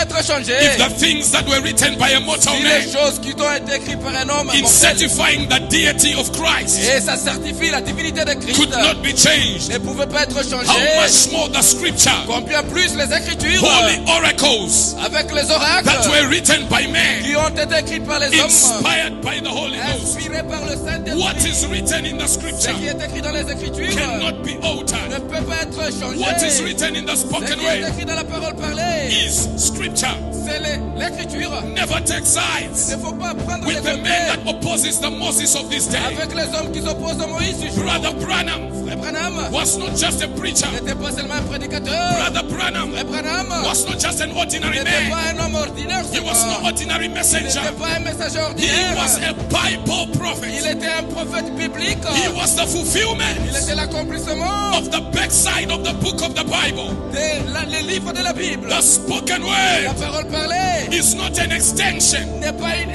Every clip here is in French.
être changé. If the things that were written by a mortal Si man les choses qui ont été écrites par un homme in mortel, certifying the deity of Christ et ça certifie la divinité de Christ, could not be changed, ne pouvait pas être how changé, much more the scripture, combien plus les écritures, holy oracles avec les that oracles were written by men, qui ont été écrits par les hommes, inspired by the Holy Ghost. inspirés par le What Saint-Esprit. is written in the Ce scripture qui est écrit dans les écritures cannot be ne altered. peut pas être changé. What is written in the Ce spoken qui est word écrit dans la parole parlée, is scripture. c'est l'écriture. Never take Il sides ne faut pas prendre les with the man côtés that opposes the Moses of this day. avec les hommes qui s'opposent à Moïse du jour. Brother Branham Frère Branham was not just a preacher. n'était pas seulement un prédicateur. Brother Branham Frère Branham was not just an ordinary n'était man. pas un homme ordinaire. He was seulement. no ordinary Il messenger. n'était pas un messager He ordinaire. was a Bible Il prophet. était un prophète biblique. He was the Il fulfillment était l'accomplissement of the backside of the book of the Bible. des livres de la Bible. The spoken La word parole parlée is not an extension. n'est pas une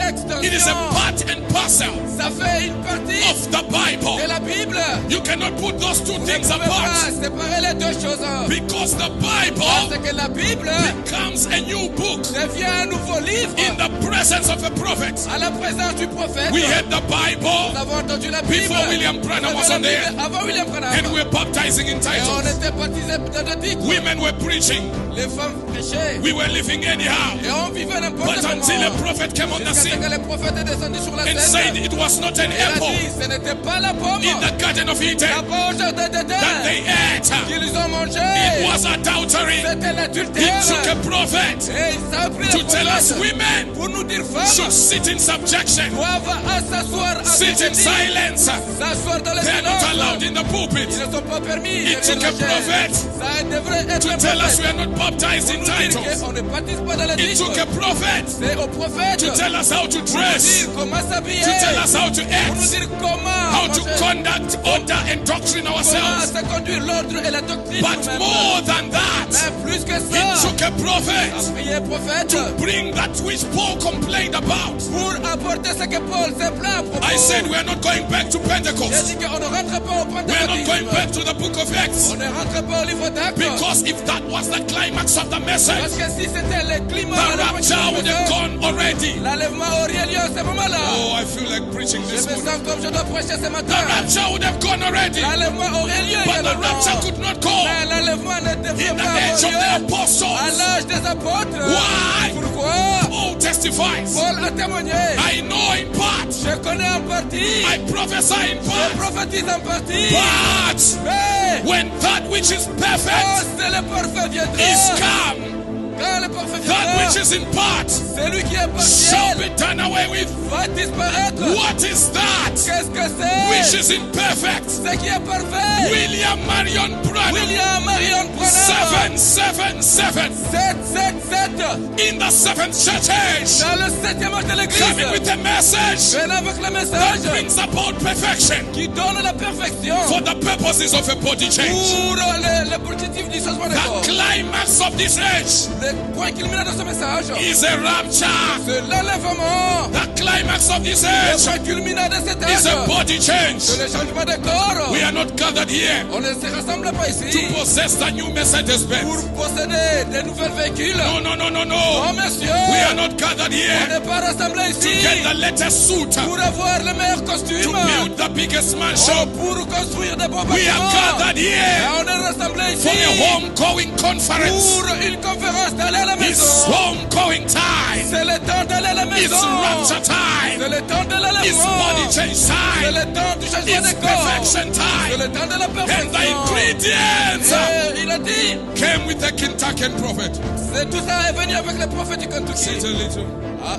It is a extension. part and parcel Ça fait une partie of the Bible. de la Bible. You cannot put those two Vous ne things pouvez pas apart séparer les deux choses. because the Bible Parce que la Bible becomes a new book devient un nouveau livre in the presence of a prophet. à la présence du prophète. We had the Nous Bible avons entendu la Bible before William Branham was on there, avant William Branham. and we were baptizing in Et on titles. était baptisés dans le titre. Women were preaching. Les femmes prêchaient. We were living anyhow. Et on vivait n'importe But until a comment. prophet came on the Jusqu'à ce scene que le prophète est descendu sur la and said scène. it was not an Il a apple dit, ce n'était pas la pomme. in the Garden of Eden Là-bas au jardin that d'Éden they ate. qu'ils ont mangé. It was adultery. C'était He l'adultère. took a prophet Et il s'est pris to le tell us prophète women pour nous dire should femmes sit in subjection, doivent s'asseoir à sit in silence. s'asseoir dans le They are not allowed silence. in the pulpit. Ils ne sont pas permis. He took a prophet Ça devrait être to un tell us we prophète. are not baptized in Pour nous dire titles. qu'on ne baptise pas dans le He took titre. a prophet C'est au prophète to tell us how to pour nous dress, dire comment s'habiller, to tell us how to pour nous act, dire comment how to manger, conduct, order, and doctrine comment ourselves. se conduire l'ordre et la doctrine. But nous-mêmes. more than that, Mais plus que he ça, took a prophet prier prophète to bring that which Paul complained about. pour apporter ce que Paul s'est plaint à propos. I said we are not going back to J'ai Pentecost. dit qu'on ne rentre pas au We are not going pentecôtisme. back to the book of Acts. On ne rentre pas au livre d'Actes. Because if that was the climax of the message, Parce que si c'était le climat, the rapture would have gone already. l'enlèvement aurait lieu à ce moment-là. Oh, I feel like preaching Je this me morning. sens comme je dois prêcher ce The matin. rapture would have gone already. L'enlèvement aurait lieu il y But a the longtemps. rapture could not go Mais l'enlèvement ne in devrait the pas age of the avoir lieu à apostles. l'âge des apôtres. Why? Pourquoi? Paul testifies. Paul a témoigné. I know in part. Je connais en partie. I prophesy in Je part. prophétise en partie. But Mais when that which is quand perfect c'est le parfait viendra, is come, quand le parfait that viendra, which is in part celui qui est shall partiel be done away with. va disparaître. What is that Qu'est-ce que c'est? which is imperfect? Ce qui est parfait. William Marion Branham, William Marion Branham. 777, 777 in the seventh church age, dans le 7e âge de coming l'église. with a message Viens avec le that message brings about perfection qui donne la perfection for the purposes of a body change. pour le positif du changement de corps. The climax of this age Le point culminant de ce message, is a rapture. c'est l'enlèvement. The climax of this Le age point culminant de cet is a âge, body change. c'est le changement de corps. We are not gathered here On ne se rassemble pas ici to possess the new Mercedes pour Benz. posséder de nouvelles véhicules. No, no, no, no, no. Non, monsieur. We are not gathered On here n'est pas rassemblés to ici get the latest suit, to pour avoir le meilleur costume, build the biggest mansion. pour construire des beaux We are bâtiments. gathered Et here on est rassemblés for ici a home-going conference. pour une conférence d'aller à la It's maison. home-going time. C'est le temps d'aller à la It's maison. rapture time. C'est le temps de It's l'enlèvement. body change C'est time. le temps du changement It's de corps. perfection C'est time. le temps de la And the perfection. ingredients Et il a dit, came with the Kentuckian prophet. tout ça est venu avec le prophète du Kentucky. Sit a little. Ah,